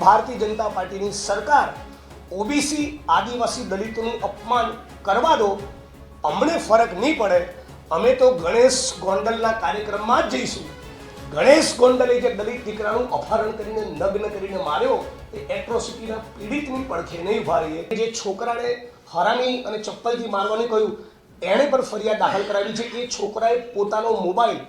ભારતીય જનતા પાર્ટીની સરકાર ઓબીસી આદિવાસી દલિતોનું અપમાન કરવા દો, અમને ફરક નહીં પડે, અમે તો ગણેશ ગોંડલના કાર્યક્રમમાં જ જઈશું. ગણેશ ગોંડલે જે દલિત દીકરાનું અપહરણ કરીને નગ્ન કરીને માર્યો એ એટ્રોસિટીના પીડિતની પડખે નહીં ઉભા રહીએ. જે છોકરાને હરામી અને ચપ્પલથી મારવાનું કહ્યું એણે પણ ફરિયાદ દાખલ કરાવી છે. એ છોકરાએ પોતાનો મોબાઈલ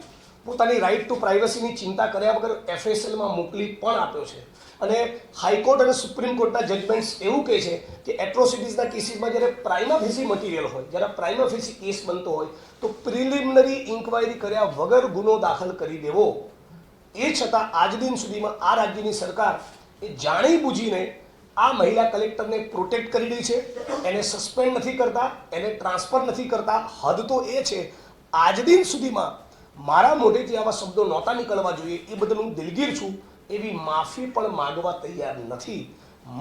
પોતાની રાઇટ ટુ પ્રાઇવસીની ચિંતા કર્યા વગર FSLમાં મોકલી પણ આપ્યો છે. અને હાઈકોર્ટ અને સુપ્રીમ કોર્ટના જજમેન્ટ્સ એવું કહે છે કે એટ્રોસિટીઝના કેસીસમાં જ્યારે પ્રાઇમા ફેસી મટીરિયલ હોય, જ્યારે પ્રાઇમા ફેસી કેસ બનતો હોય તો પ્રિલિમિનરી ઇન્ક્વાયરી કર્યા વગર ગુનો દાખલ કરી દેવો. એ છતાં આજ દિન સુધીમાં આ રાજ્યની સરકાર એ જાણી બૂજીને આ મહિલા કલેક્ટરને પ્રોટેક્ટ કરી રહી છે. એને સસ્પેન્ડ નથી કરતા, એને ટ્રાન્સફર નથી કરતા. હદ તો એ છે આજ દિન સુધીમાં મારા મોઢેથી આવા શબ્દો નહોતા નીકળવા જોઈએ, એ બદલ હું દિલગીર છું. એવી માફી પણ માંગવા તૈયાર નથી.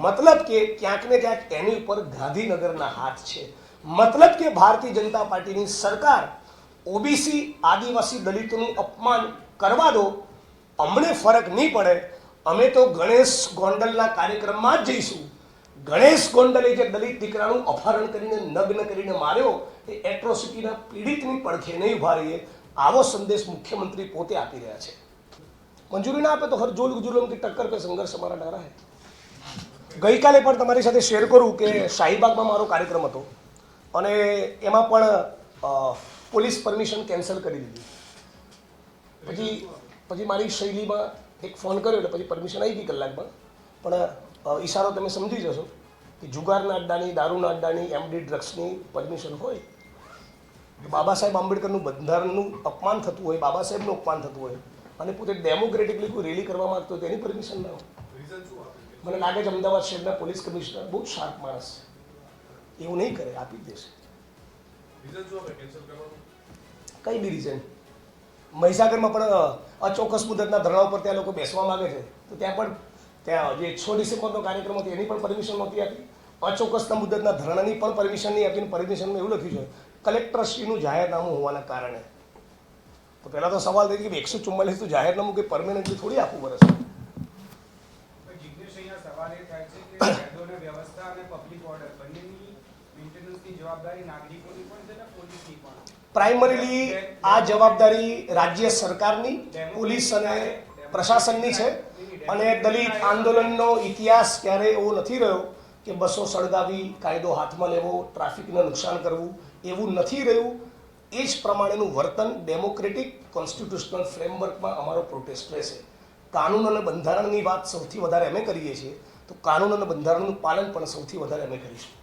મતલબ કે ક્યાંક ને ક્યાંક એની ઉપર ગાંધીનગરના હાથ છે. મતલબ કે ભારતીય જનતા પાર્ટીની સરકાર ઓબીસી આદિવાસી દલિતોનું અપમાન કરવા દો, અમને ફરક નહીં પડે, અમે તો ગણેશ ગોંડલના કાર્યક્રમમાં જ જઈશું. ગણેશ ગોંડલે જે દલિત દીકરાનું અપહરણ કરીને નગ્ન કરીને માર્યો એ એટ્રોસિટીના પીડિતની પડખે નહીં ઉભા રહીએ. આવો સંદેશ મુખ્યમંત્રી પોતે આપી રહ્યા છે. મંજૂરી ના આપે તો હર જોલ ગુજુલમ की टक्कर पे संघर्ष हमारा डरा है. ગઈકાલે પણ તમારી સાથે શેર કરું કે શાહીબાગમાં મારો કાર્યક્રમ હતો અને એમાં પણ પોલીસ પરમિશન કેન્સલ કરી દીધી. પછી મારી શૈલીમાં એક ફોન કર્યો એટલે પછી પરમિશન આવી ગઈ કલાકમાં. પણ ઈશારો તમે સમજી જશો કે જુગારના અડ્ડાની, દારૂના અડ્ડાની, MD ડ્રગ્સની પરમિશન હોય, બાબા સાહેબ આંબેડકરનું બંધારણનું અપમાન થતું હોય, બાબા સાહેબનું અપમાન થતું હોય અને પોતે ડેમોક્રેટિકલી કોઈ રેલી કરવા માંગતો હોય તેની પરમિશન ના હોય. મને લાગે છે અમદાવાદ શહેરના પોલીસ કમિશનર બહુ શાર્પ માણસ છે, એવું નહીં કરે, આપી જ દેશે. કઈ બી રીઝન. મહીસાગરમાં પણ અચોક્કસ મુદતના ધરણા ઉપર ત્યાં લોકો બેસવા માંગે છે તો ત્યાં જે 6 ડિસેમ્બરનો કાર્યક્રમ હતો એની પણ પરમિશન નહોતી આપી. અચોક્કસના મુદતના ધરણાની પણ પરમિશન નહીં આપીને પરમિશનમાં એવું લખ્યું છે કલેક્ટરશ્રીનું જાહેરનામું હોવાના કારણે. તો પહેલા તો સવાલ થઈ કે 144 તો જાહેરનામું કે પરમેનન્ટલી થોડી આપવું પડે છે. પ્રાઇમરીલી આ જવાબદારી રાજ્ય સરકારની, પોલીસ અને પ્રશાસનની છે. અને દલિત આંદોલનનો ઇતિહાસ ક્યારેય એવો નથી રહ્યો કે બસો સળગાવી, કાયદો હાથમાં લેવો, ટ્રાફિકને નુકસાન કરવું, એવું નથી રહ્યું. એ જ પ્રમાણેનું વર્તન ડેમોક્રેટિક કોન્સ્ટિટ્યુશનલ ફ્રેમવર્કમાં અમારો પ્રોટેસ્ટ રહેશે. કાનૂન અને બંધારણની વાત સૌથી વધારે અમે કરીએ છીએ તો કાનૂન અને બંધારણનું પાલન પણ સૌથી વધારે અમે કરીશું.